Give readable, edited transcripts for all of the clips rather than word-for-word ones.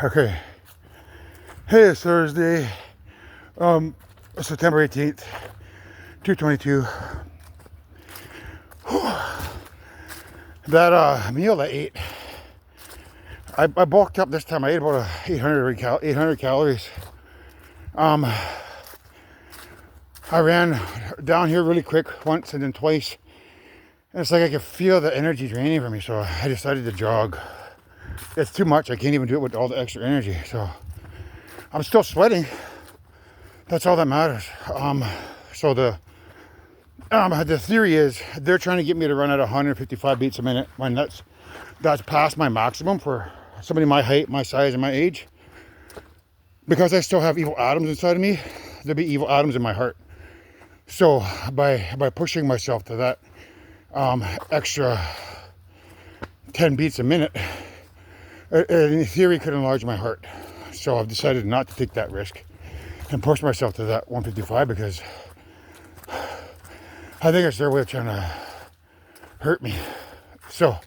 Okay. Hey, it's Thursday, September 18th, 222. That meal I ate, I bulked up this time. I ate about 800 calories. I ran down here really quick once and then twice. And it's like I could feel the energy draining from me, so I decided to jog. It's too much. I can't even do it with all the extra energy. So I'm still sweating. That's all that matters. So the theory is they're trying to get me to run at 155 beats a minute when that's past my maximum for somebody my height, my size, and my age. Because I still have evil atoms inside of me, there'll be evil atoms in my heart. So by pushing myself to that extra 10 beats a minute, in theory could enlarge my heart. So I've decided not to take that risk and push myself to that 155 because I think it's their way of trying to hurt me. So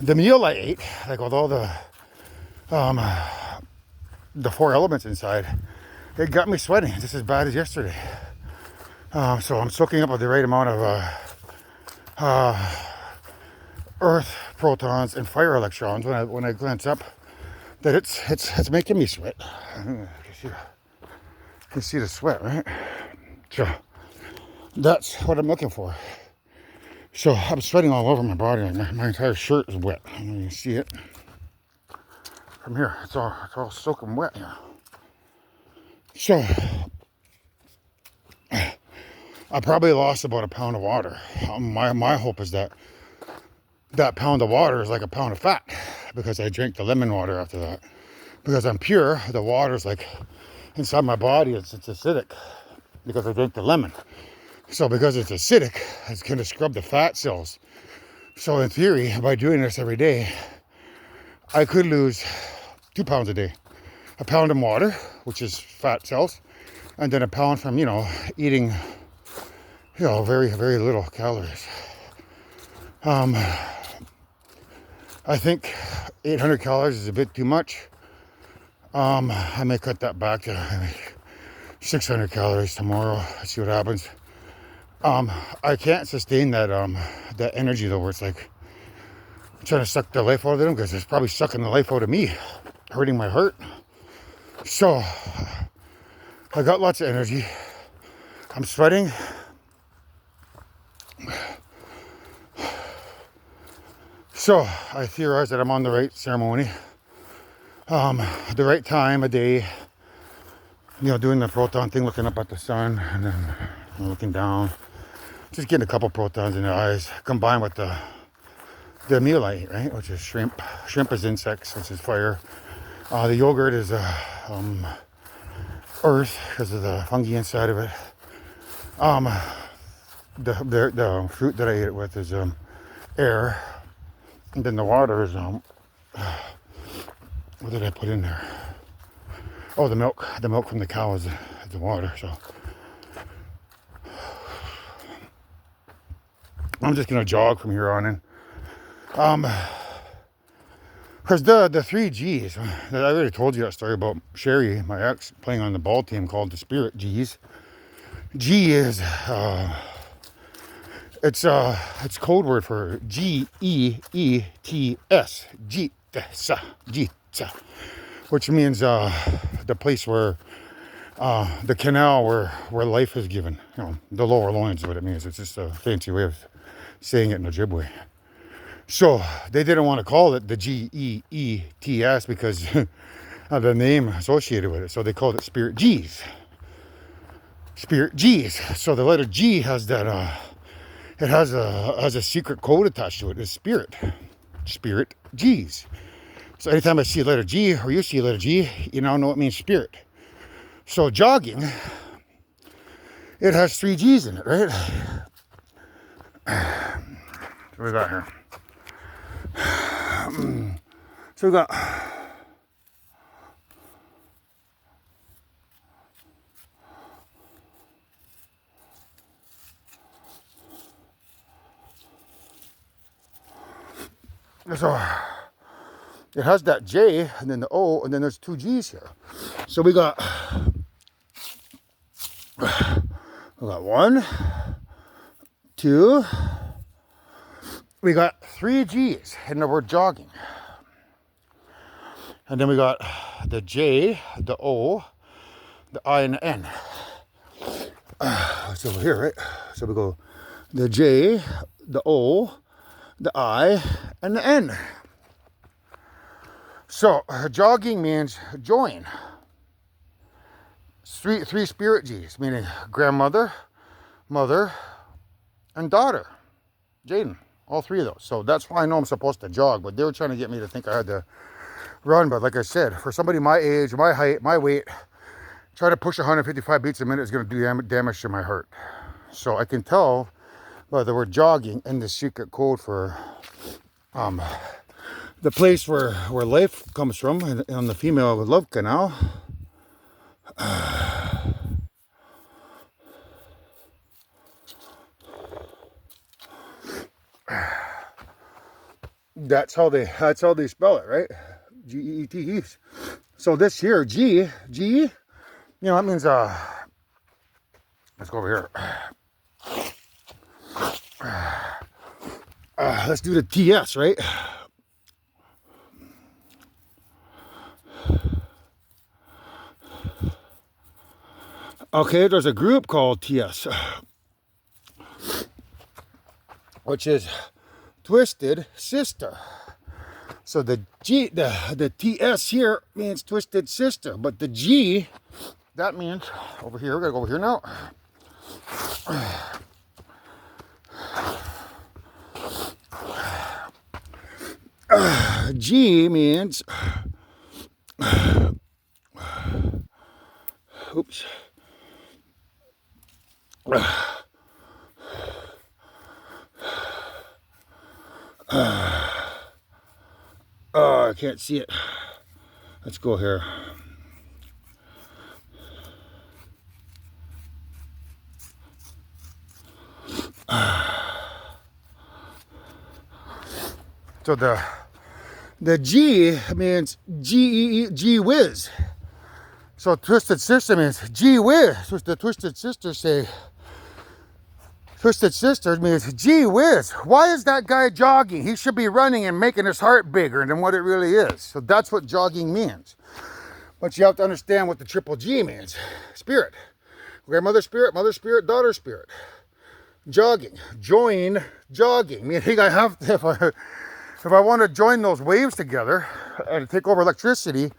the meal I ate, like with all the four elements inside, it got me sweating just as bad as yesterday. So I'm soaking up with the right amount of earth protons and fire electrons when I glance up. That it's making me sweat. You can see the sweat, right? So that's what I'm looking for. So I'm sweating all over my body. My entire shirt is wet. You can see it from here. It's all soaking wet here. So I probably lost about a pound of water. My hope is that pound of water is like a pound of fat because I drank the lemon water after that. Because I'm pure, the water's like inside my body, it's acidic because I drank the lemon. So because it's acidic, it's going to scrub the fat cells. So in theory, by doing this every day, I could lose 2 pounds a day. A pound of water, which is fat cells, and then a pound from, eating, very, very little calories. I think 800 calories is a bit too much. I may cut that back to 600 calories tomorrow. See what happens. I can't sustain that energy though, where it's like I'm trying to suck the life out of them because it's probably sucking the life out of me, hurting my heart. So I got lots of energy. I'm sweating. So I theorize that I'm on the right ceremony, the right time of day, doing the proton thing, looking up at the sun and then looking down, just getting a couple protons in the eyes, combined with the meal I eat, right, which is shrimp. Shrimp is insects, which is fire. The yogurt is earth because of the fungi inside of it. The fruit that I ate it with is air. And then the water is, what did I put in there? Oh, the milk. The milk from the cow is the water, so. I'm just going to jog from here on in. Because the 3 G's, I already told you that story about Sherry, my ex, playing on the ball team called the Spirit G's. G is, it's code word for Geets, Geets, which means the place where the canal where life is given. The lower loins is what it means. It's just a fancy way of saying it in Ojibwe. So they didn't want to call it the Geets because of the name associated with it. So they called it Spirit G's. Spirit G's. So the letter G has that. It has a secret code attached to it. It's spirit. Spirit G's. So anytime I see a letter G or you see a letter G, you now know it means spirit. So jogging, it has 3 G's in it, right? What we got here? So we got So it has that J and then the O and then there's two G's here. So we got one, two, we got three G's in the word jogging. And then we got the J, the O, the I, and the N. It's over here, right? So we go the J, the O, the I, and the N. So jogging means join. Three spirit G's, meaning grandmother, mother, and daughter. Jaden, all three of those. So that's why I know I'm supposed to jog, but they were trying to get me to think I had to run. But like I said, for somebody my age, my height, my weight, try to push 155 beats a minute is going to do damage to my heart. So I can tell by the word jogging and the secret code for the place where life comes from on the female love canal. That's how they spell it, right? G-E-E-T-E. So this here, G, you know, that means let's go over here. Let's do the TS, right? Okay, there's a group called TS, which is Twisted Sister. So the G, the TS here means Twisted Sister, but the G, that means over here. We're gonna go over here now. G means, oops. Oh, I can't see it. Let's go here. So the G means G whiz. So Twisted Sister means gee whiz. So the Twisted Sisters say, Twisted Sister means gee whiz. Why is that guy jogging? He should be running and making his heart bigger than what it really is. So that's what jogging means. But you have to understand what the triple G means. Spirit. Grandmother spirit, mother spirit, daughter spirit. Jogging. Join jogging. Meaning I have to, if I want to join those waves together and take over electricity,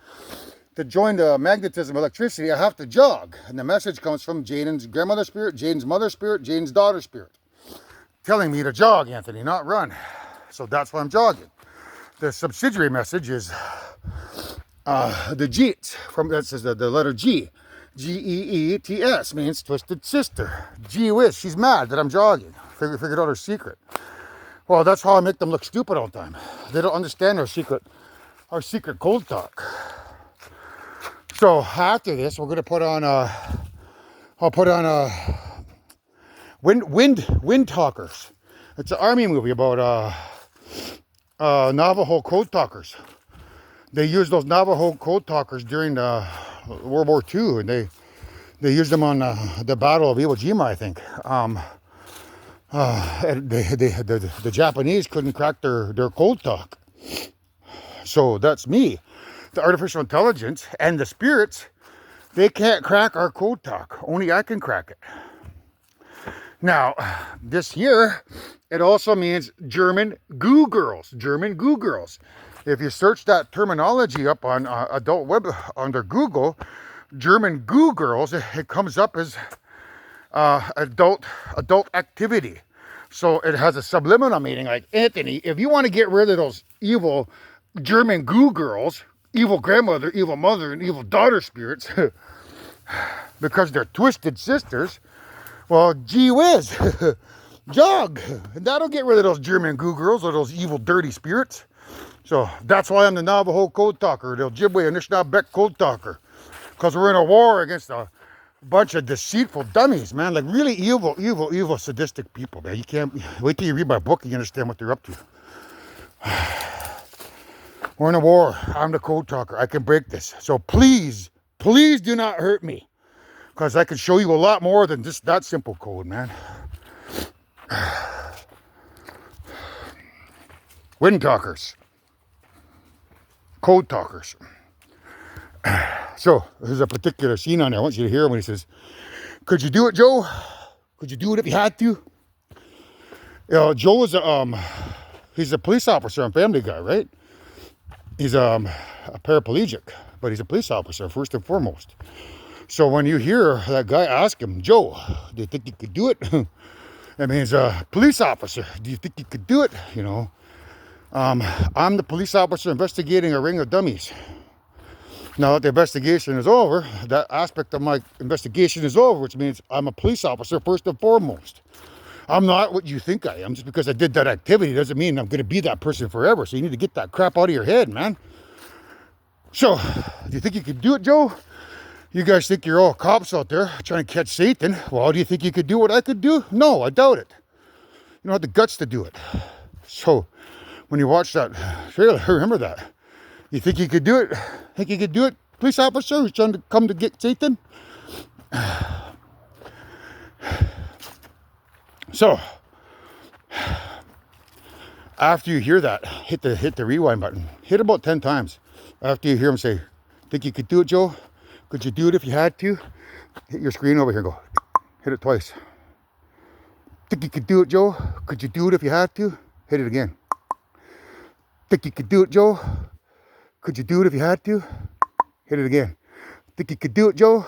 to join the magnetism of electricity, I have to jog. And the message comes from Jaden's grandmother spirit, Jaden's mother spirit, Jaden's daughter spirit, telling me to jog, Anthony, not run. So that's why I'm jogging. The subsidiary message is the Geets, from that says the letter G. G-E-E-T-S means Twisted Sister. Gee whiz, she's mad that I'm jogging. Figured out her secret. Well, that's how I make them look stupid all the time. They don't understand our secret cold talk. So after this, we're gonna put on I'll put on Wind Talkers. It's an army movie about Navajo code talkers. They used those Navajo code talkers during World War II, and they used them on the Battle of Iwo Jima, I think. And the Japanese couldn't crack their code talk. So that's me. The artificial intelligence and the spirits, they can't crack our code talk. Only I can crack it. Now, this here, it also means German goo girls. German goo girls. If you search that terminology up on adult web under Google, German goo girls, it comes up as adult activity. So it has a subliminal meaning, like, Anthony, if you want to get rid of those evil German goo girls, evil grandmother, evil mother, and evil daughter spirits, because they're twisted sisters, well, gee whiz, jog. And that'll get rid of those German goo girls or those evil dirty spirits. So that's why I'm the Navajo code talker, the Ojibwe Anishinaabe code talker. Because we're in a war against a bunch of deceitful dummies, man. Like really evil, sadistic people, man. You can't, wait till you read my book and you understand what they're up to. We're in a war. I'm the Codetalker. I can break this. So please, please do not hurt me. Because I can show you a lot more than just that simple code, man. Wind talkers. Codetalkers. So, there's a particular scene on there. I want you to hear when he says, could you do it, Joe? Could you do it if you had to? You know, Joe is he's a police officer and Family Guy, right? He's a paraplegic, but he's a police officer first and foremost. So when you hear that guy ask him, Joe, do you think you could do it? That means a police officer. Do you think you could do it? You know, I'm the police officer investigating a ring of dummies. Now that the investigation is over, that aspect of my investigation is over, which means I'm a police officer first and foremost. I'm not what you think I am. Just because I did that activity doesn't mean I'm going to be that person forever. So you need to get that crap out of your head, man. So, do you think you could do it, Joe? You guys think you're all cops out there trying to catch Satan. Well, do you think you could do what I could do? No, I doubt it. You don't have the guts to do it. So, when you watch that trailer, remember that. You think you could do it? Think you could do it, police officer who's trying to come to get Satan? So, after you hear that, hit the rewind button. Hit about 10 times. After you hear him say, think you could do it, Joe? Could you do it if you had to? Hit your screen over here and go, hit it twice. Think you could do it, Joe? Could you do it if you had to? Hit it again. Think you could do it, Joe? Could you do it if you had to? Hit it again. Think you could do it, Joe?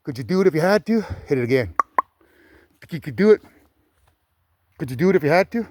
Could you do it if you had to? Hit it again. Think you could do it? Could you do it if you had to?